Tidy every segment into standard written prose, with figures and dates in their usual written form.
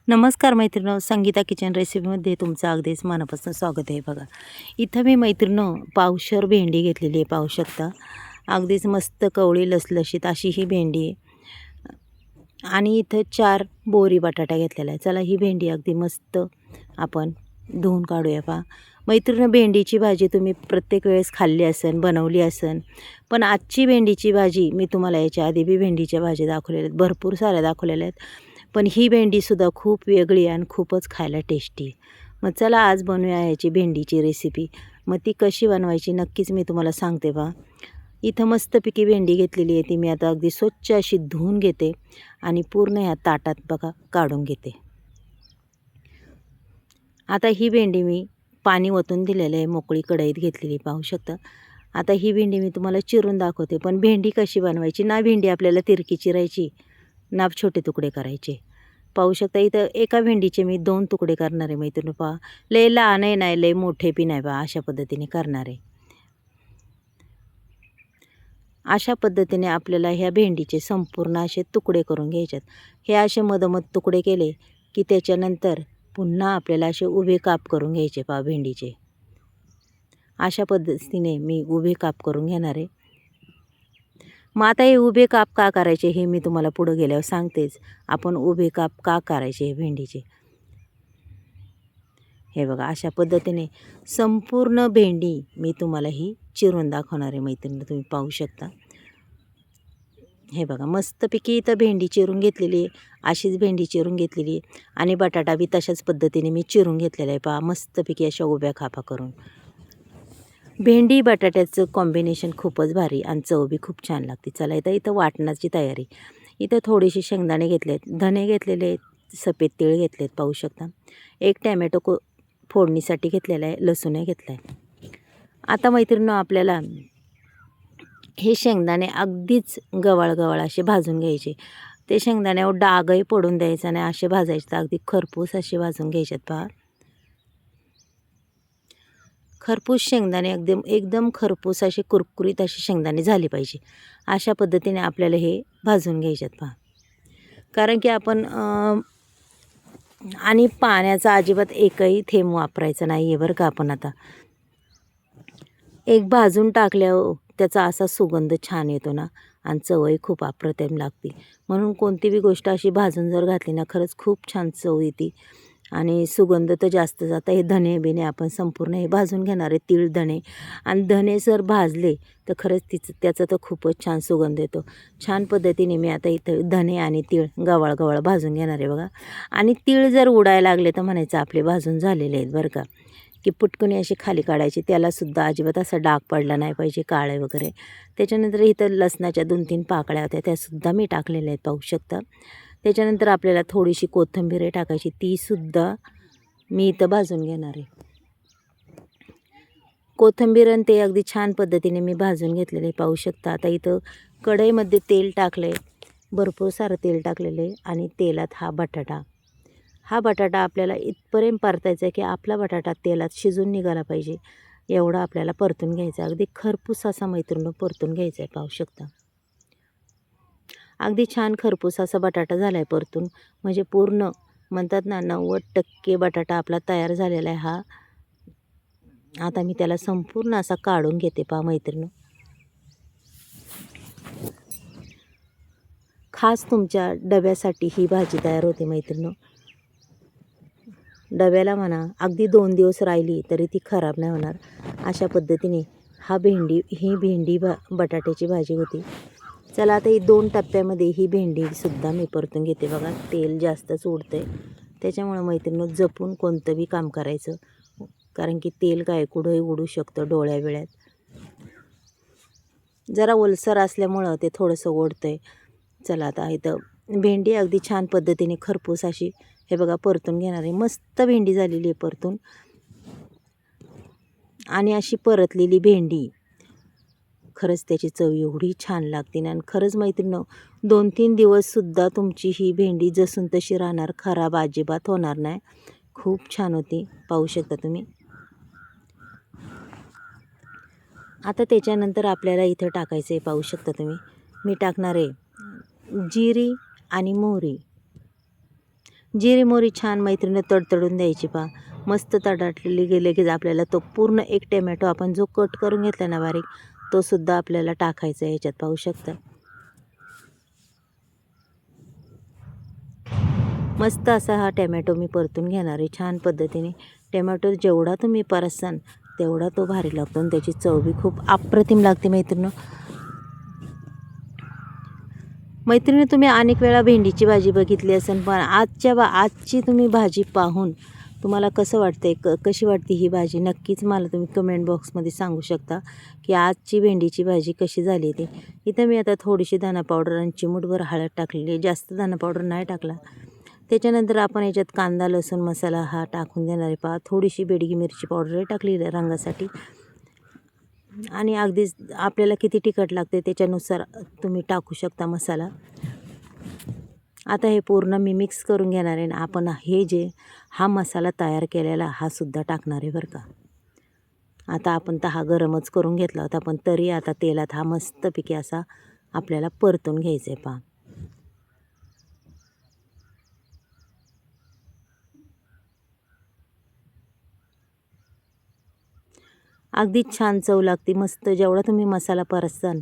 नमस्कार मैत्रिणींनो, संगीता किचन रेसिपीमध्ये तुमचं अगदीच मनापासून स्वागत आहे. बघा, इथं मी मैत्रिणींनो पावशेर भेंडी घेतलेली आहे. पाहू शकता, अगदीच मस्त कवळी लसलशीत अशी ही भेंडी आहे. आणि इथं 4 बोरी बटाटा घेतलेला आहे. चला ही भेंडी अगदी मस्त आपण धुवून काढूया. पहा मैत्रिणींनो, भेंडीची भाजी तुम्ही प्रत्येक वेळेस खाल्ली असेल, बनवली असेल, पण आजची भेंडीची भाजी मी तुम्हाला याच्या आधी बी भेंडीच्या भाजी दाखवलेल्या आहेत, भरपूर साऱ्या दाखवलेल्या आहेत. पण ही भेंडीसुद्धा खूप वेगळी आणि खूपच खायला टेस्टी. मग चला आज बनवूया याची भेंडीची रेसिपी. मग ती कशी बनवायची नक्कीच मी तुम्हाला सांगते. पहा इथं मस्तपैकी भेंडी घेतलेली आहे. ती मी आता अगदी स्वच्छ अशी धुवून घेते आणि पूर्ण ह्या ताटात बघा काढून घेते. आता ही भेंडी मी पाणी ओतून दिलेलं आहे, मोकळी कढईत घेतलेली पाहू शकता. आता ही भेंडी मी तुम्हाला चिरून दाखवते. पण भेंडी कशी बनवायची ना, भेंडी आपल्याला तिरकी चिरायची ना छोटे तुकडे करायचे. पाहू शकता इथं एका भेंडीचे मी 2 तुकडे करणार आहे मैत्रिणी. पहा लय लहानही नाही लय मोठे बी नाही. पहा अशा पद्धतीने करणार आहे. अशा पद्धतीने आपल्याला ह्या भेंडीचे संपूर्ण असे तुकडे करून घ्यायचे. हे असे मधोमध तुकडे केले की त्याच्यानंतर पुन्हा आपल्याला असे उभे काप करून घ्यायचे. पहा भेंडीचे अशा पद्धतीने मी उभे काप करून घेणार आहे. मग आता हे उभे काप का करायचे हे मी तुम्हाला पुढं गेल्यावर सांगतेच. आपण उभे काप का करायचे हे भेंडीचे, हे बघा अशा पद्धतीने संपूर्ण भेंडी मी तुम्हाला ही चिरून दाखवणार आहे मैत्रिणी. तुम्ही पाहू शकता. हे बघा मस्तपैकी इथं भेंडी चिरून घेतलेली आहे. अशीच भेंडी चिरून घेतलेली आहे आणि बटाटा बी तशाच पद्धतीने मी चिरून घेतलेला आहे. पहा मस्तपैकी अशा उभ्या खापा करून. भेंडी बटाट्याचं कॉम्बिनेशन खूपच भारी आणि चव बी खूप छान लागते. चला इथं वाटणाची तयारी. इथं थोडेसे शेंगदाणे घेतलेत, धने घेतलेले आहेत, सफेद तीळ घेतलेत पाहू शकता. एक टॅमॅटो फोडणीसाठी घेतलेला आहे, लसूणही घेतला आहे. आता मैत्रिणींनो आपल्याला हे शेंगदाणे अगदीच गवाळ असे भाजून घ्यायचे. ते शेंगदाण्यावर डागही पडून द्यायचा नाही, असे भाजायचे. तर अगदी खरपूस असे भाजून घ्यायच्यात. पहा खरपूस शेंगदाणे एकदम खरपूस असे कुरकुरीत असे शेंगदाणे झाले पाहिजे. अशा पद्धतीने आपल्याला हे भाजून घ्यायच्यात. पहा कारण की आपण आणि पाण्याचा अजिबात एकही थेंब वापरायचा नाही आहे बरं का. आपण आता एक भाजून टाकल्यावर त्याचा असा सुगंध छान येतो ना आणि चवही खूप अप्रतिम लागते. म्हणून कोणती बी गोष्ट अशी भाजून जर घातली ना खरंच खूप छान चव येते आणि सुगंध तर जास्त जातं. हे धने बिने आपण संपूर्ण हे भाजून घेणार आहे, तीळ धने. आणि धने जर भाजले तर खरंच त्याचा तर खूपच छान सुगंध येतो. छान पद्धतीने मी आता इथं धने आणि तीळ गवाळ भाजून घेणार आहे बघा. आणि तीळ जर उडायला लागले तर म्हणायचं आपले भाजून झालेले आहेत बरं का. की पुटकणी अशी खाली काढायची, त्यालासुद्धा अजिबात असा डाग पडला नाही पाहिजे काळे वगैरे. त्याच्यानंतर इथं लसणाच्या 2-3 पाकळ्या होत्या, त्यासुद्धा मी टाकलेल्या आहेत पाहू शकता. त्याच्यानंतर आपल्याला थोडीशी कोथिंबीर टाकायची, तीसुद्धा मी इथं भाजून घेणार आहे. कोथिंबीर आणि ते अगदी छान पद्धतीने मी भाजून घेतलेले पाहू शकता. आता इथं कढईमध्ये तेल टाकलं आहे, भरपूर सारं तेल टाकलेलं आहे आणि तेलात हा बटाटा आपल्याला इथपर्यंत परतायचा आहे की आपला बटाटा तेलात शिजून निघाला पाहिजे, एवढा आपल्याला परतून घ्यायचा. अगदी खरपूस असा मैत्रिणी परतून घ्यायचा आहे पाहू शकता. अगदी छान खरपूस असा बटाटा झाला आहे परतून, म्हणजे पूर्ण म्हणतात ना 90% बटाटा आपला तयार झालेला आहे हा. आता मी त्याला संपूर्ण असा काढून घेते पहा मैत्रिणी. खास तुमच्या डब्यासाठी ही भाजी तयार होते मैत्रिणी. डब्याला म्हणा अगदी 2 दिवस राहिली तरी ती खराब नाही होणार. अशा पद्धतीने ही भेंडी बटाट्याची भाजी होती. चला आता ही 2 टप्प्यामध्ये ही भेंडीसुद्धा मी परतून घेते बघा. तेल जास्तच उडतं आहे, त्याच्यामुळं मैत्रिणी जपून कोणतं बी काम करायचं. कारण की तेल काय कुठंही उडू शकतं डोळ्या वेळात. जरा ओलसर असल्यामुळं ते थोडंसं ओढतं आहे. चला आता इथं भेंडी अगदी छान पद्धतीने खरपूस अशी हे बघा परतून घेणार आहे. मस्त भेंडी झालेली आहे परतून. आणि अशी परतलेली भेंडी खरंच त्याची चव एवढी छान लागते ना. आणि खरंच मैत्रिणींनो 2-3 दिवससुद्धा तुमची ही भेंडी जसून तशी राहणार, खराब अजिबात होणार नाही. खूप छान होती पाहू शकता तुम्ही. आता त्याच्यानंतर आपल्याला इथं टाकायचं आहे पाहू शकता तुम्ही. मी टाकणार आहे जिरी आणि मोहरी. जिरे मोहरी छान मैत्रिणी तडतडून द्यायची पहा. मस्त तडाटलेली गेले की आपल्याला तो पूर्ण एक टोमॅटो आपण जो कट करून घेतला ना बारीक, तो सुद्धा आपल्याला टाकायचा आहे याच्यात, पाहू शकता. मस्त असा हा टोमॅटो मी परतून घेणार आहे छान पद्धतीने. टोमॅटो जेवढा तुम्ही परतसान तेवढा तो भारी लागतो आणि त्याची चव बी खूप अप्रतिम लागते मैत्रिणी. मैत्रिणी तुम्ही अनेक वेळा भेंडीची भाजी बघितली असेल, पण आजची तुम्ही भाजी पाहून तुम्हाला कसं वाटतंय, कशी वाटते ही भाजी, नक्कीच मला तुम्ही कमेंट बॉक्समध्ये सांगू शकता की आजची भेंडीची भाजी कशी झाली ती. इथं मी आता थोडीशी धना पावडर आणि चिमूटभर हळद टाकलेली आहे, जास्त धना पावडर नाही टाकला. त्याच्यानंतर आपण याच्यात कांदा लसूण मसाला हा टाकून देणार आहे पहा. थोडीशी बेडगी मिरची पावडर टाकलेली आहे रंगासाठी, आणि अगदीच आपल्याला किती तिखट लागते त्याच्यानुसार तुम्ही टाकू शकता मसाला. आता हे पूर्ण मी मिक्स करून घेणार आहे आणि आपण हा मसाला तयार केलेला हा सुद्धा टाकणार आहे बरं का. आता आपण तर हा गरमच करून घेतला होता, पण तरी आता तेलात हा मस्तपैकी असा आपल्याला परतून घ्यायचा आहे पहा. अगदीच छान चव लागते मस्त. जेवढा तुम्ही मसाला परतसाल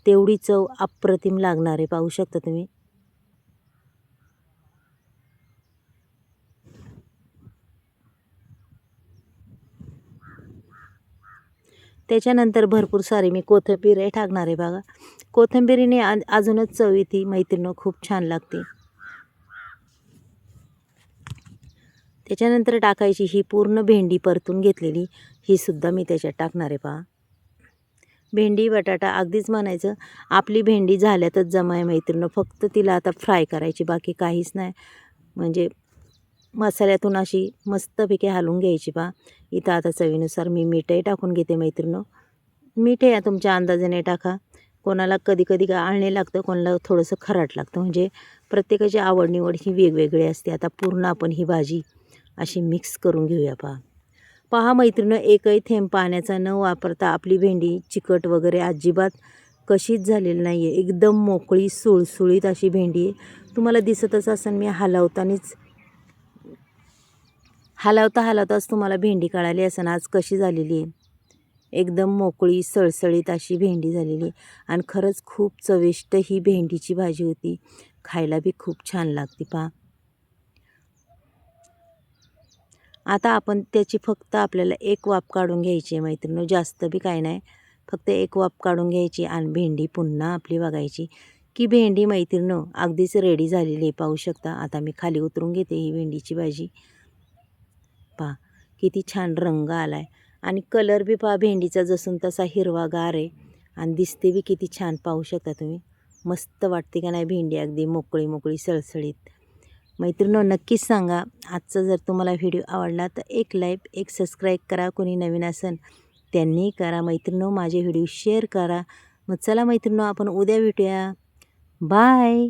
तेवढी चव अप्रतिम लागणार आहे, पाहू शकता तुम्ही. त्याच्यानंतर भरपूर सारी मी कोथिंबीर टाकणार आहे बघा. कोथिंबीरीने अजूनच चव येते मैत्रिणी, खूप छान लागते. त्याच्यानंतर टाकायची ही पूर्ण भेंडी परतून घेतलेली, ही सुद्धा मी त्याच्यात टाकणार आहे पहा. भेंडी बटाटा अगदीच म्हणायचं आपली भेंडी झाल्यातच जमा आहे मैत्रिणी, फक्त तिला आता फ्राय करायची, बाकी काहीच नाही. म्हणजे मसाल्यातून अशी मस्तपैकी हलवून घ्यायची पहा. इथं आता चवीनुसार मी मीठही टाकून घेते मैत्रिणी. मीठ या तुमच्या अंदाजाने टाका. कोणाला कधी कधी आळणे लागतं, कोणाला थोडंसं खराट लागतं, म्हणजे प्रत्येकाची आवड निवड ही वेगवेगळी असते. आता पूर्ण आपण ही भाजी अशी मिक्स करून घेऊया पहा. पहा मैत्रिणी, एकही थेंब पाण्याचा न वापरता आपली भेंडी चिकट वगैरे अजिबात कशीच झालेली नाही आहे. एकदम मोकळी सुळसुळीत अशी भेंडी आहे. तुम्हाला दिसतच असेल, मी हलवताच तुम्हाला भेंडी कळाली असेल आज कशी झालेली आहे. एकदम मोकळी सळसळीत अशी भेंडी झालेली, आणि खरंच खूप चविष्ट ही भेंडीची भाजी होती. खायला बी खूप छान लागते पहा. आता आपण त्याची फक्त आपल्याला एक वाफ काढून घ्यायची आहे मैत्रिणी, जास्त बी काय नाही, फक्त एक वाफ काढून घ्यायची आणि भेंडी पुन्हा आपली बघायची की भेंडी मैत्रिणी अगदीच रेडी झालेली आहे, पाहू शकता. आता मी खाली उतरून घेते ही भेंडीची भाजी. पहा किती छान रंग आला आहे, आणि कलर बी पहा भेंडीचा जसून तसा हिरवागार आहे, आणि दिसते बी किती छान, पाहू शकता तुम्ही. मस्त वाटते का नाही भेंडी, अगदी मोकळी मोकळी सळसळीत. मैत्रिणींनो नक्कीच सांगा आजचा जर तुम्हाला व्हिडिओ आवडला तर एक लाईक एक सबस्क्राईब करा. कोणी नवीन असेल त्यांनी करा. मैत्रिणींनो माझे व्हिडिओ शेअर करा. मग चला मैत्रिणींनो आपण उद्या भेटूया. बाय.